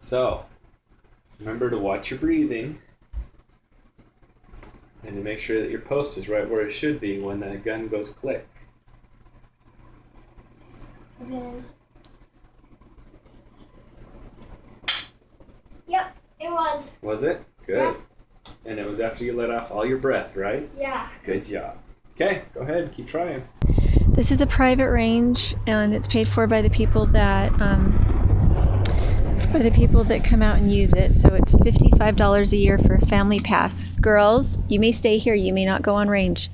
So, remember to watch your breathing and to make sure that your post is right where it should be when that gun goes click. It is. Yep, it was. Was it? Good. Yeah. And it was after you let off all your breath, right? Yeah. Good job. Okay, go ahead. Keep trying. This is a private range, and it's paid for by the people that come out and use it. So it's $55 a year for a family pass. Girls, you may stay here. You may not go on range.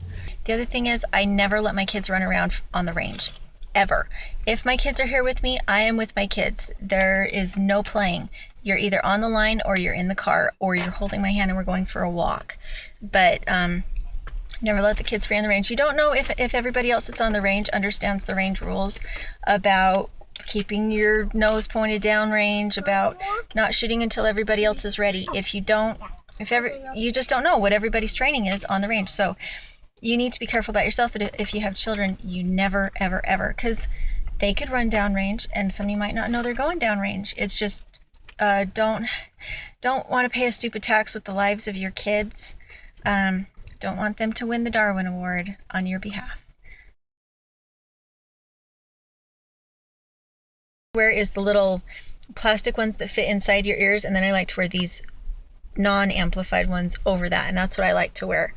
The other thing is, I never let my kids run around on the range, ever. If my kids are here with me, I am with my kids. There is no playing. You're either on the line or you're in the car or you're holding my hand and we're going for a walk. But never let the kids free on the range. You don't know if everybody else that's on the range understands the range rules about keeping your nose pointed down range, about not shooting until everybody else is ready. If you don't, you just don't know what everybody's training is on the range. So you need to be careful about yourself. But if you have children, you never, ever, ever, because they could run down range and somebody might not know they're going down range. It's just don't want to pay a stupid tax with the lives of your kids. Don't want them to win the Darwin Award on your behalf. Where is the little plastic ones that fit inside your ears, and then I like to wear these non-amplified ones over that, and that's what I like to wear.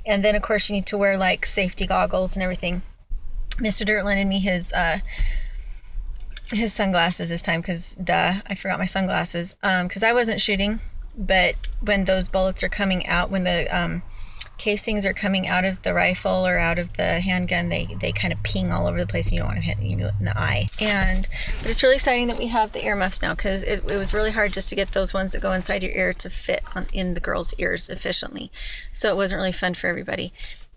And then of course you need to wear like safety goggles and everything. Mr. Dirt lended me his sunglasses this time because I forgot my sunglasses because I wasn't shooting, but when those bullets are coming out, when the casings are coming out of the rifle or out of the handgun, they kind of ping all over the place and you don't want to hit you in the eye. But it's really exciting that we have the earmuffs now, because it was really hard just to get those ones that go inside your ear to fit in the girls' ears efficiently. So it wasn't really fun for everybody.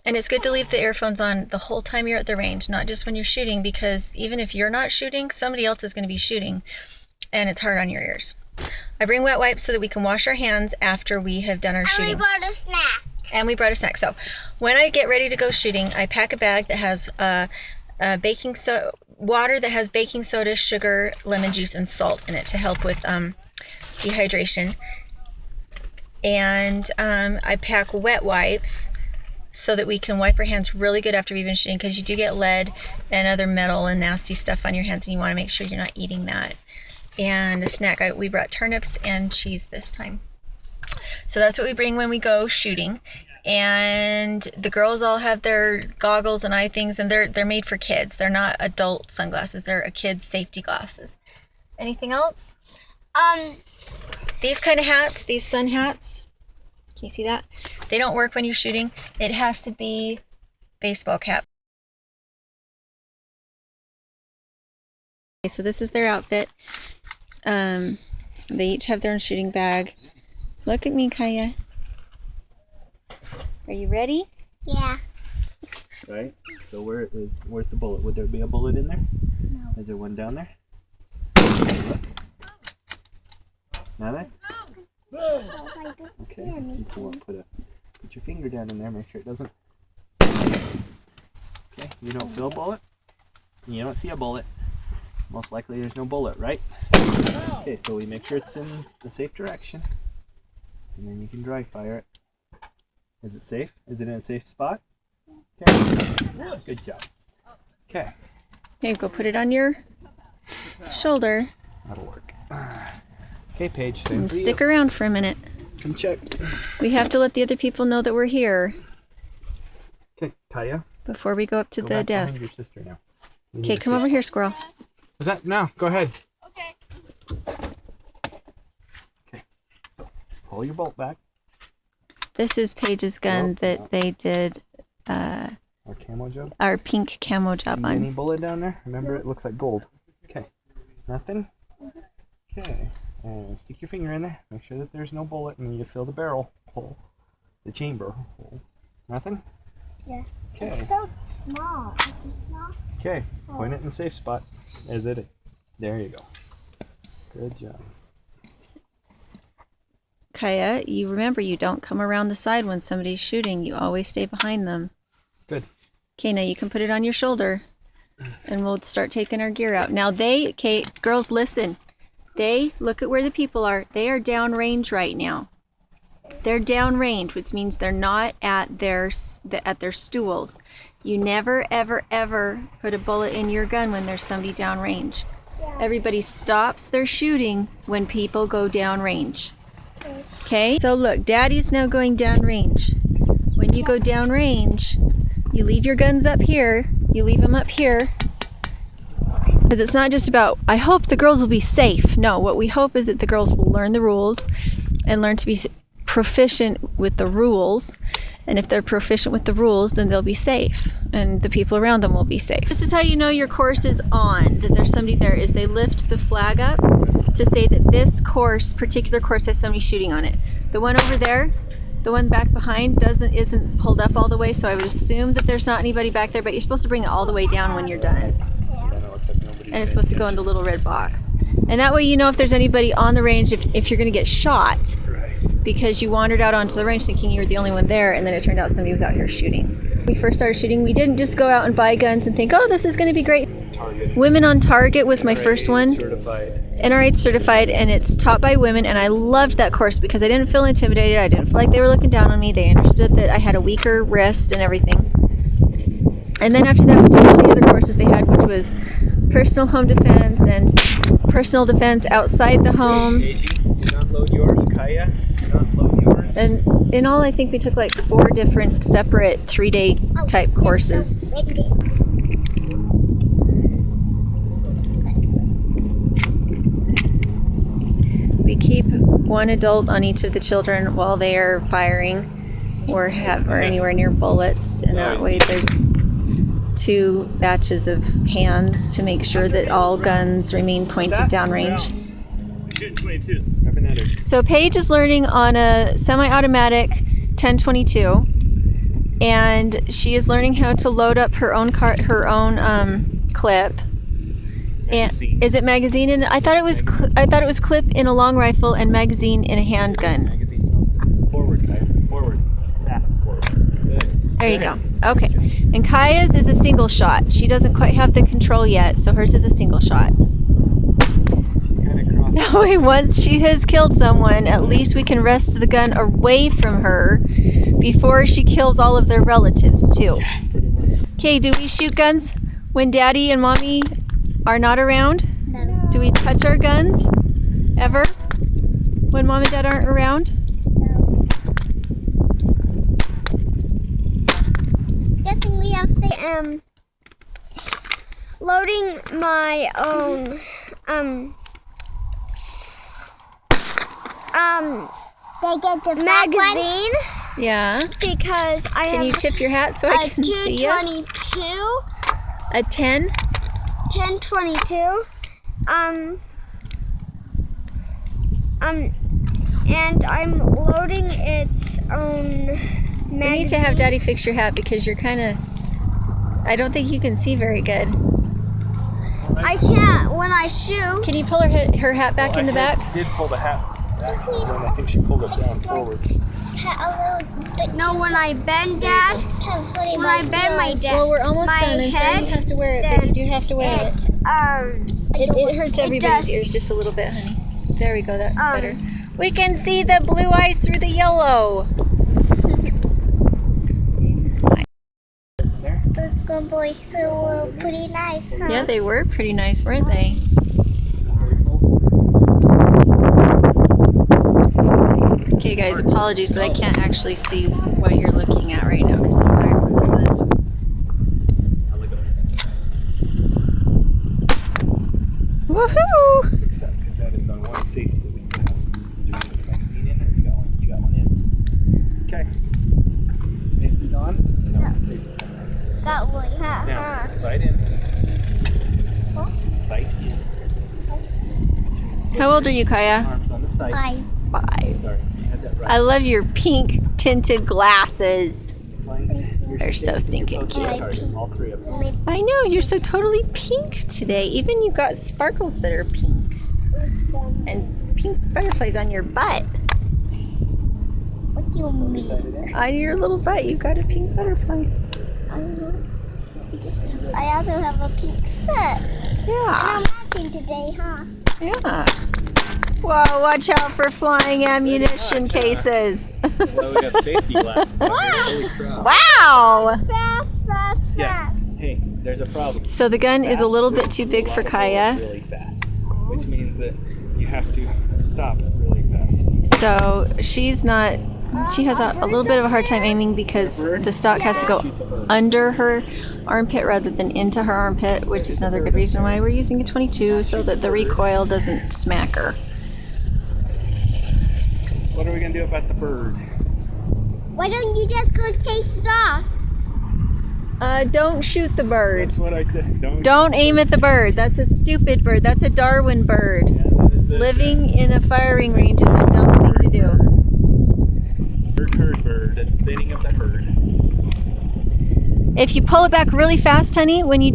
And it's good to leave the earphones on the whole time you're at the range, not just when you're shooting, because even if you're not shooting, somebody else is going to be shooting, and it's hard on your ears. I bring wet wipes so that we can wash our hands after we have done our shooting. And we brought a snack. And we brought a snack. So when I get ready to go shooting, I pack a bag that has water that has baking soda, sugar, lemon juice, and salt in it to help with dehydration. And I pack wet wipes so that we can wipe our hands really good after we've been shooting, because you do get lead and other metal and nasty stuff on your hands, and you want to make sure you're not eating that. And a snack, we brought turnips and cheese this time. So that's what we bring when we go shooting. And the girls all have their goggles and eye things, and they're made for kids. They're not adult sunglasses. They're a kid's safety glasses. Anything else? These kind of hats, these sun hats. Can you see that? They don't work when you're shooting. It has to be baseball cap. Okay, so this is their outfit. They each have their own shooting bag. Look at me, Kaya. Are you ready? Yeah. Right? So where's the bullet? Would there be a bullet in there? No. Is there one down there? Nothing? So I don't see Okay. anything. Put your finger down in there, make sure it doesn't. Okay, you don't feel a bullet? You don't see a bullet. Most likely there's no bullet, right? Okay, so we make sure it's in the safe direction. And then you can dry fire it. Is it safe? Is it in a safe spot? Okay. Good job. Okay. Okay, go put it on your shoulder. That'll work. Okay, Paige, same And for stick you. around for a minute. Come check. We have to let the other people know that we're here Okay, Kaya. before we go up to Go the back behind desk. your sister now. You Okay, need to come see- over here, squirrel. Is that? No, go ahead. Okay. Okay. Pull your bolt back. This is Paige's gun Oh, that no. they did Our camo job. our pink camo job See any on. bullet down there? Remember, it looks like gold. Okay. Nothing? Okay. And stick your finger in there. Make sure that there's no bullet, and you feel the barrel hole. The chamber hole. Nothing? Yeah. Okay. It's so small. It's a small. Okay. Point it in the safe spot. Is it? There you go. Good job. Kaya, you remember you don't come around the side when somebody's shooting. You always stay behind them. Good. Okay, now you can put it on your shoulder and we'll start taking our gear out. Now girls, listen. Look at where the people are. They are downrange right now. They're downrange, which means they're not at their stools. You never, ever, ever put a bullet in your gun when there's somebody downrange. Everybody stops their shooting when people go downrange. Okay? So look, Daddy's now going downrange. When you go downrange, you leave your guns up here. You leave them up here. Because it's not just about, I hope the girls will be safe. No, what we hope is that the girls will learn the rules and learn to be proficient with the rules. And if they're proficient with the rules, then they'll be safe. And the people around them will be safe. This is how you know your course is on, that there's somebody there, is they lift the flag up to say that this particular course has somebody shooting on it. The one over there, the one back behind isn't pulled up all the way, so I would assume that there's not anybody back there, but you're supposed to bring it all the way down when you're done. And it's supposed to go in the little red box. And that way you know if there's anybody on the range, if you're going to get shot. Because you wandered out onto the range thinking you were the only one there, and then it turned out somebody was out here shooting. When we first started shooting, we didn't just go out and buy guns and think, oh, this is going to be great. Women on Target was my first one. NRH certified, and it's taught by women, and I loved that course because I didn't feel intimidated. I didn't feel like they were looking down on me. They understood that I had a weaker wrist and everything. And then after that, we took all the other courses they had, which was personal home defense and personal defense outside the home. Do not load yours, Kaya. Do not load yours. And in all, I think we took like 4 different separate 3-day type courses. We keep one adult on each of the children while they are firing or anywhere near bullets, and that way there's 2 batches of hands to make sure that all guns remain pointed downrange. Shooting 22. So Paige is learning on a semi-automatic 1022, and she is learning how to load up her own clip. And is it magazine? And I thought it was clip in a long rifle and magazine in a handgun. Magazine. Forward, Kaya. Forward. Fast forward. Good. There you go. Okay. And Kaya's is a single shot. She doesn't quite have the control yet, so hers is a single shot. She's kind of crossed. That way, once she has killed someone, at least we can wrest the gun away from her before she kills all of their relatives, too. Okay, do we shoot guns when Daddy and Mommy are not around? No. Do we touch our guns ever when Mom and Dad aren't around? No. Guessing we have to say, loading my own, they get the magazine. Yeah. Because I Can have you tip your hat so I can see you? a 222. A 10? 1022. And I'm loading its own magazine. We need to have Daddy fix your hat because you're kind of... I don't think you can see very good. I can't when I shoot. Can you pull her hat back in the back? Did pull the hat back, and I think she pulled it down forward. No, when I bend, Dad. When I bend my dad. Well, we're almost my done. I'm sorry you have to wear it, but you do have to wear it. It hurts everybody's ears just a little bit, honey. There we go. That's better. We can see the blue eyes through the yellow. Those good boys were pretty nice, huh? Yeah, they were pretty nice, weren't they? Okay, guys, apologies, but I can't actually see what you're looking at right now because I'm higher from the sun. Woohoo! Fix that because that is on one safety that we still have. Do you want to put the magazine in, or you got one? You got one in. Okay. Safety's on. No. Safety. Got one, huh? Now, sight in. Sight in. How old are you, Kaya? Arms on the sight. 5. 5. Sorry, you had that right. I love your pink tinted glasses. You're They're so stinking cute. cute. All 3 of them. I know, you're so totally pink today. Even you got sparkles that are pink. And pink butterflies on your butt. What do you mean? On your little butt, you've got a pink butterfly. I also have a pink set. Yeah. And I'm matching today, huh? Yeah. Whoa, watch out for flying ammunition cases. Well, we got safety glasses on here. Holy crap. Wow. Fast, fast, Yeah. fast. Hey, there's a problem. So the gun is a little bit Fast too big for reliable Kaya. really fast, which means that you have to stop really fast. So she has a little bit of a hard time aiming because the stock has to go under her armpit rather than into her armpit, which is another good reason why we're using a 22 so that the recoil doesn't smack her. What are we gonna do about the bird? Why don't you just go chase it off? Don't shoot the bird. That's what I said. Don't aim at the bird. That's a stupid bird. That's a Darwin bird. Yeah, that is it. Living in a firing range is a dumb thing to do. Bird. It's stating of the herd. If you pull it back really fast, honey, when you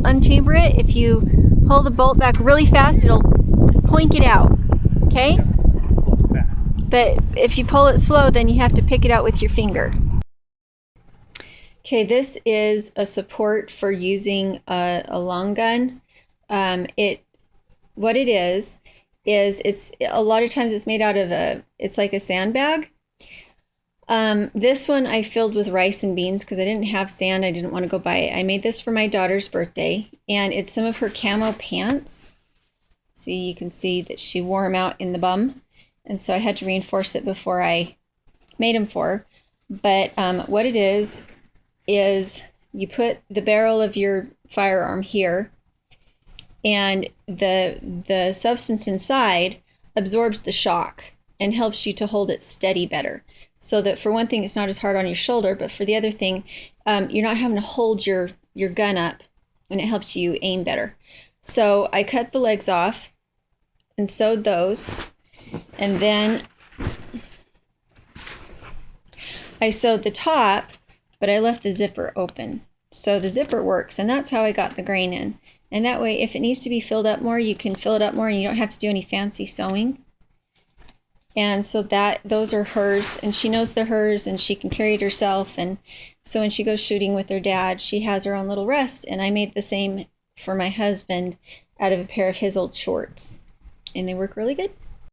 unchamber it, if you pull the bolt back really fast, it'll poink it out. Okay? Yep. Pull it fast. But if you pull it slow, then you have to pick it out with your finger. Okay, this is a support for using a long gun. What it is it's a lot of times it's made out of it's like a sandbag. This one I filled with rice and beans because I didn't have sand. I didn't want to go buy it. I made this for my daughter's birthday, and it's some of her camo pants. See, you can see that she wore them out in the bum, and so I had to reinforce it before I made them for her. But what it is you put the barrel of your firearm here, and the substance inside absorbs the shock and helps you to hold it steady better. So that for one thing, it's not as hard on your shoulder, but for the other thing, you're not having to hold your gun up, and it helps you aim better. So I cut the legs off and sewed those, and then I sewed the top, but I left the zipper open. So the zipper works, and that's how I got the grain in. And that way, if it needs to be filled up more, you can fill it up more, and you don't have to do any fancy sewing. And so those are hers, and she knows they're hers, and she can carry it herself. And so when she goes shooting with her dad, she has her own little rest. And I made the same for my husband out of a pair of his old shorts, and they work really good.